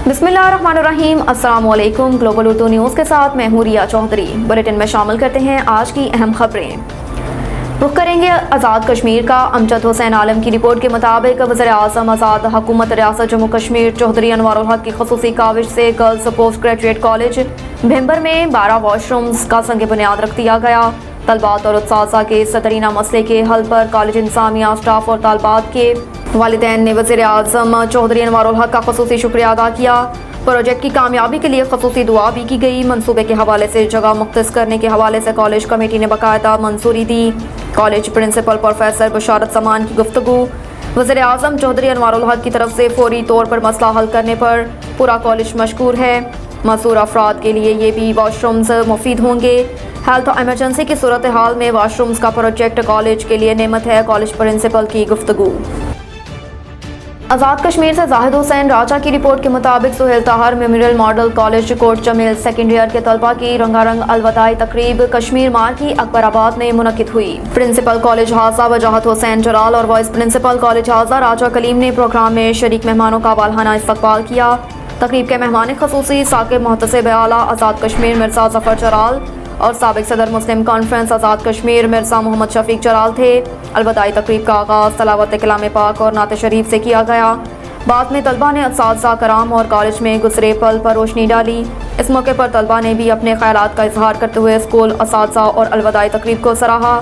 बिस्मिल्लाहिर्रहमानिर्रहीम। अस्सलाम वालेकुम। ग्लोबल उर्दू न्यूज़ के साथ मैं हूँ रिया चौधरी। बुलेटिन में शामिल करते हैं आज की अहम खबरें। रुख करेंगे आज़ाद कश्मीर का। अमजद हुसैन आलम की रिपोर्ट के मुताबिक वज़ीर आज़म आज़ाद हुकूमत रियासत जम्मू कश्मीर चौधरी अनवारुल हक की खसूसी काविश से girls post graduate college Bhimber में 12 वॉशरूम्स का संग बुनियाद रख दिया गया। तलबात और उत्सासा के सदरीना मसले के हल पर कॉलेज इंतज़ामिया, स्टाफ और तालबात के वालिदैन ने वज़ीर आज़म चौधरी अनवारुल हक का खसूसी शुक्रिया अदा किया। प्रोजेक्ट की कामयाबी के लिए खसूसी दुआ भी की गई। मंसूबे के हवाले से जगह मुख्तस करने के हवाले से कॉलेज कमेटी ने बाकायदा मंजूरी दी। कॉलेज प्रिंसिपल प्रोफेसर बशारत समान की गुफ्तगू। वज़ीर आज़म चौधरी अनवारुल हक की तरफ से फौरी तौर पर मसला हल करने पर पूरा कॉलेज मशकूर है। मसूर अफराद के लिए ये भी वॉशरूम्स मुफीद होंगे। हेल्थ और एमरजेंसी की सूरत हाल में वॉशरूम्स का प्रोजेक्ट कॉलेज के लिए नेमत है। कॉलेज प्रिंसिपल की गुफ्तगू। आज़ाद कश्मीर से जाहिद हुसैन राजा की रिपोर्ट के मुताबिक Suhail Tahir memorial model college Kot Jamil second year के तलबा की रंगारंग अलविदाई तकरीब कश्मीर मार की अकबराबाद में मुनक्किद हुई। प्रिंसिपल कॉलेज हाजा वजाहत हुसैन जलाल और वाइस प्रिंसिपल कॉलेज हाजा राजा कलीम ने प्रोग्राम में शरीक मेहमानों का वालहाना इस्तकबाल किया। तकरीब के मेहमान खसूसी साकिब मोहतसिब आला आज़ाद कश्मीर मिर्जा जफर जलाल और साबिक सदर मुस्लिम कॉन्फ्रेंस आज़ाद कश्मीर मिर्जा मोहम्मद शफीक जलाल थे। अलविदाई तकरीब का आगाज़ तलावत कलाम पाक और नात शरीफ से किया गया। बाद में तलबा ने असातिज़ा कराम और कॉलेज में गुज़रे पल पर रोशनी डाली। इस मौके पर तलबा ने भी अपने ख्यालात का इजहार करते हुए स्कूल, असातिज़ा और अलविदाई तकरीब को सराहा।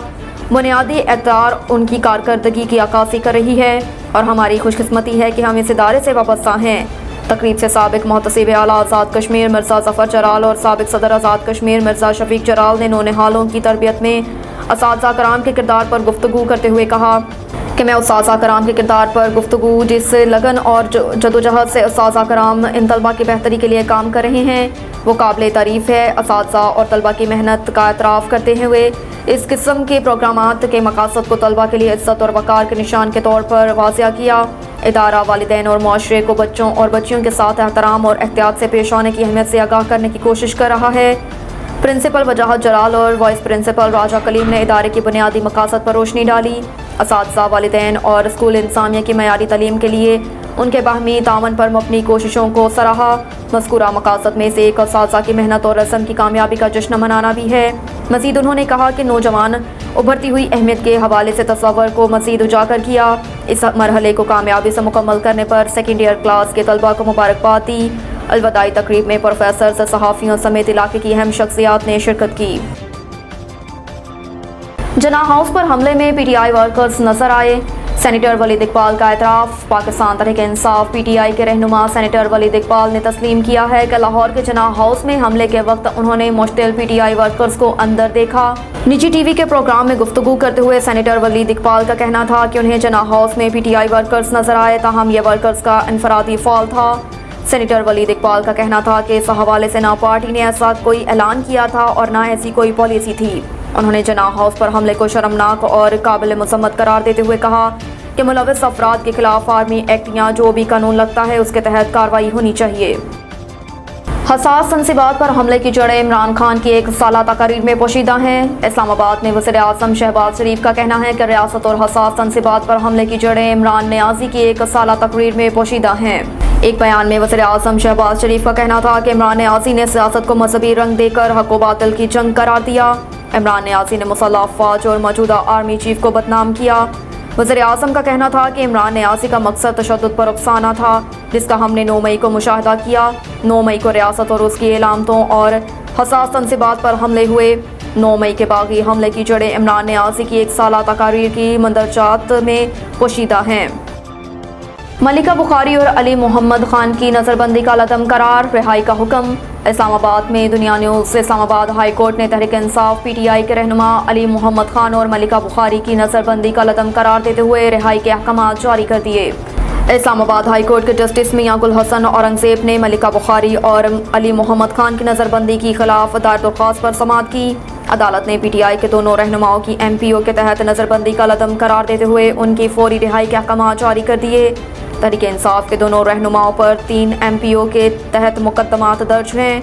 बुनियादी इक़्तिदार उनकी कारकर्दगी की अक्कासी कर रही है और हमारी खुशकिस्मती है कि हम इस इदारे से वाबस्ता हैं। तकरीब से साबिक मोहतसिब आला आज़ाद कश्मीर मिर्जा जफर जलाल और साबिक सदर आज़ाद कश्मीर मिर्जा शफीक जलाल ने नौनिहालों की तरबियत में असातिज़ा कराम के किरदार पर गुफ्तगू करते हुए कहा कि मैं उस्ताज़ा कराम के किरदार पर गुफ्तगू जिस लगन और जदोजहद से उस्ताज़ा कराम इन तलबा की बेहतरी के लिए काम कर रहे हैं वो काबिल तारीफ़ है। असातिज़ा और तलबा की मेहनत का एतराफ़ करते हुए इस किस्म के प्रोग्रामात के मकासद को तलबा के लिए इज़्ज़त और वक़ार के निशान के तौर पर वाज़िया किया। इदारा वालिदैन और मुआशरे को बच्चों और बच्चियों के साथ एहतराम और एहतियात से पेश आने की अहमियत से आगाह करने की कोशिश कर रहा है। प्रिंसिपल वजाहत जलाल और वाइस प्रिंसिपल राजा कलीम ने इदारे की बुनियादी मकासद पर रोशनी डाली। असातिज़ा, वालिदैन और स्कूल इंतज़ामिया की मयारी तालीम के लिए उनके बाहमी तावन पर मबनी कोशिशों को सराहा। मज़कूरा मकासद में से एक असातिज़ा की मेहनत और रस्म की कामयाबी का जश्न मनाना भी है। मज़ीद उन्होंने कहा कि नौजवान उभरती हुई अहमियत के हवाले से तस्वर को मज़ीद उजागर किया। इस मरहले को कामयाबी से मुकम्मल करने पर सेकेंड ईयर क्लास के तलबा को मुबारकबाद दी। अलविदाई तकरीब में प्रोफेसर, सहाफ़ियों समेत इलाके की अहम शख्सियात ने शिरकत की। जना हाउस पर हमले में PTI वर्कर्स नजर आए। सेनेटर वलीद इकबाल का एतराफ़। पाकिस्तान तहरीक इंसाफ PTI के रहनुमा सेनेटर वलीद इकबाल ने तस्लीम किया है कि लाहौर के जना हाउस में हमले के वक्त उन्होंने मुश्तिल PTI वर्कर्स को अंदर देखा। निजी TV के प्रोग्राम में गुफ्तगू करते हुए सेनेटर वलीद इकबाल का कहना था कि उन्हें जना हाउस में PTI वर्कर्स नजर आए, ताहम ये वर्कर्स का इनफरादी फॉल था। सेनेटर वलीद इकबाल का कहना था कि इस हवाले से ना पार्टी ने ऐसा कोई ऐलान किया था और ना ऐसी कोई पॉलिसी थी। उन्होंने जना हाउस पर हमले को शर्मनाक और काबिल मज़म्मत करार देते हुए कहा कि मुलव्वस अफराद के खिलाफ आर्मी एक्ट या जो भी कानून लगता है उसके तहत कार्रवाई होनी चाहिए। हसास तनसीबात पर हमले की जड़ें इमरान खान की एक साला तकरीर में पोशीदा हैं। इस्लामाबाद में वज़ीर आज़म शहबाज शरीफ का कहना है कि रियासत और हसास तनसीबात पर हमले की जड़ें इमरान नियाज़ी की एक साला तकरीर में पोशीदा हैं। एक बयान में वज़ीर आज़म शहबाज शरीफ का कहना था कि इमरान नियाज़ी ने सियासत को मजहबी रंग देकर हक व बातिल की जंग करार दिया। इमरान नियाज़ी ने मुसल्लह अफ़वाज और मौजूदा आर्मी चीफ को बदनाम किया। वज़ीर आज़म का कहना था कि इमरान नियाज़ी का मकसद तशद्दुद पर उकसाना था, जिसका हमने 9 मई को मुशाहिदा किया। 9 मई को रियासत और उसकी इलामतों और हसास तनसीबात पर हमले हुए। 9 मई के बागी हमले की जड़ें इमरान नियाज़ी की एक साला तकारीर की मंदरजात में पोशीदा हैं। मलिका बुखारी और अली मोहम्मद खान की नज़रबंदी का लदम करार, रिहाई का हुक्म। इस्लामाबाद में दुनिया न्यूज़ इस्लामाबाद हाई कोर्ट ने तहरीक इंसाफ PTI के रहनुमा अली मोहम्मद खान और मलिका बुखारी की नज़रबंदी का लदम करार देते हुए रिहाई के अहकामात जारी कर दिए। इस्लामाबाद हाई कोर्ट के जस्टिस मियां गुल हसन औरंगजेब ने मलिका बुखारी और अली मोहम्मद खान की नज़रबंदी के खिलाफ दायर दरख्वास्त पर समाअत की। अदालत ने PTI के दोनों रहनुमाओं की MPO के तहत नज़रबंदी का लदम करार देते हुए उनकी फौरी रिहाई के अहकामात जारी कर दिए। तहरीक इंसाफ के दोनों रहनुमाओं पर 3 MPO के तहत मुकदमात दर्ज हैं।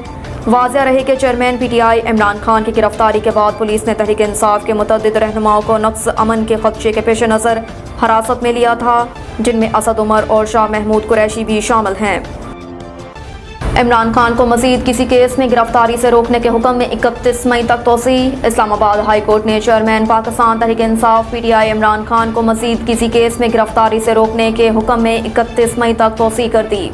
वाज़िया रहे कि चेयरमैन PTI इमरान खान की गिरफ्तारी के बाद पुलिस ने तहरीक इंसाफ के मुतअद्दिद रहनुमाओं को नक्स अमन के खदशे के पेश नज़र حراست میں لیا تھا، جن میں اسد عمر اور شاہ محمود قریشی بھی شامل ہیں۔ عمران خان کو مزید کسی کیس میں گرفتاری سے روکنے کے حکم میں 31 مئی تک توسیع۔ اسلام آباد ہائی کورٹ نے chairman Pakistan Tehreek Insaf P T I Imran Khan کو مزید کسی کیس میں گرفتاری سے روکنے کے حکم میں 31 مئی تک توسیع کر دی۔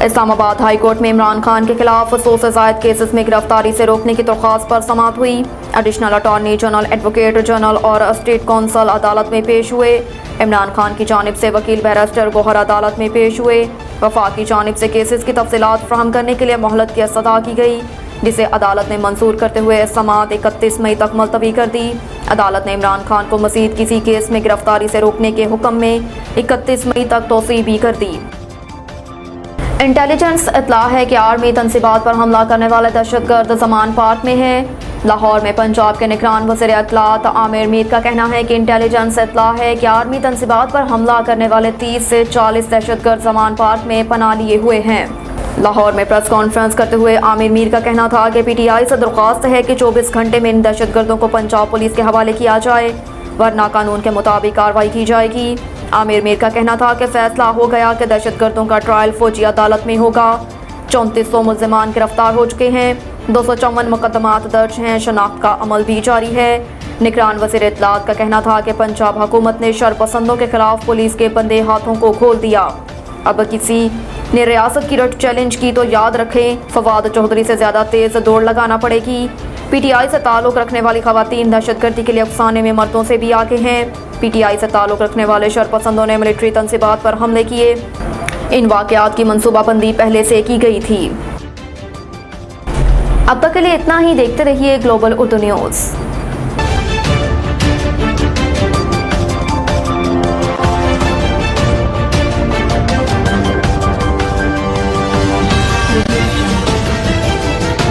اسلام آباد ہائی کورٹ میں عمران خان کے خلاف 100 سے زائد کیسز میں گرفتاری سے روکنے کی درخواست پر سماعت ہوئی۔ Additional attorney general, advocate general اور اسٹیٹ کونسل عدالت میں پیش ہوئے۔ عمران خان کی جانب سے وکیل بیرسٹر گوہر عدالت میں پیش ہوئے۔ وفاق کی جانب سے کیسز کی تفصیلات فراہم کرنے کے لیے مہلت کی استدعا کی گئی، جسے عدالت نے منظور کرتے ہوئے سماعت 31 مئی تک ملتوی کر دی۔ عدالت نے عمران خان کو مزید کسی کیس میں گرفتاری سے روکنے کے حکم میں 31 مئی تک توسیع بھی کر دی۔ انٹیلیجنس اطلاع ہے کہ آرمی تنصیبات پر حملہ کرنے والے دہشت گرد زمان پارک میں ہیں۔ لاہور میں پنجاب کے نگران وزیر اطلاعات عامر میر کا کہنا ہے کہ انٹیلیجنس اطلاع ہے کہ آرمی تنصیبات پر حملہ کرنے والے 30 سے 40 دہشت گرد زمان پارک میں پناہ لیے ہوئے ہیں۔ لاہور میں پریس کانفرنس کرتے ہوئے عامر میر کا کہنا تھا کہ پی ٹی آئی سے درخواست ہے کہ 24 گھنٹے میں ان دہشت گردوں کو پنجاب پولیس کے حوالے کیا جائے، ورنہ قانون کے مطابق کارروائی کی جائے گی۔ عامر میر کا کہنا تھا کہ فیصلہ ہو گیا کہ دہشت گردوں کا ٹرائل فوجی عدالت میں ہوگا۔ 3400 ملزمان گرفتار ہو چکے ہیں، 254 مقدمات درج ہیں، شناخت کا عمل بھی جاری ہے۔ نگران وزیر اطلاعات کا کہنا تھا کہ پنجاب حکومت نے شر پسندوں کے خلاف پولیس کے بندے ہاتھوں کو کھول دیا۔ اب کسی نے ریاست کی رٹ چیلنج کی تو یاد رکھیں فواد چودھری سے زیادہ تیز دوڑ لگانا پڑے گی۔ پی ٹی آئی سے تعلق رکھنے والی خواتین دہشت گردی کے لیے افسانے میں مردوں سے بھی آگے ہیں۔ پی ٹی آئی سے تعلق رکھنے والے شر پسندوں نے ملٹری تنصیبات پر حملے کیے۔ ان واقعات کی منصوبہ بندی پہلے سے کی گئی تھی۔ اب تک کے لیے اتنا ہی، دیکھتے رہیے گلوبل اردو نیوز۔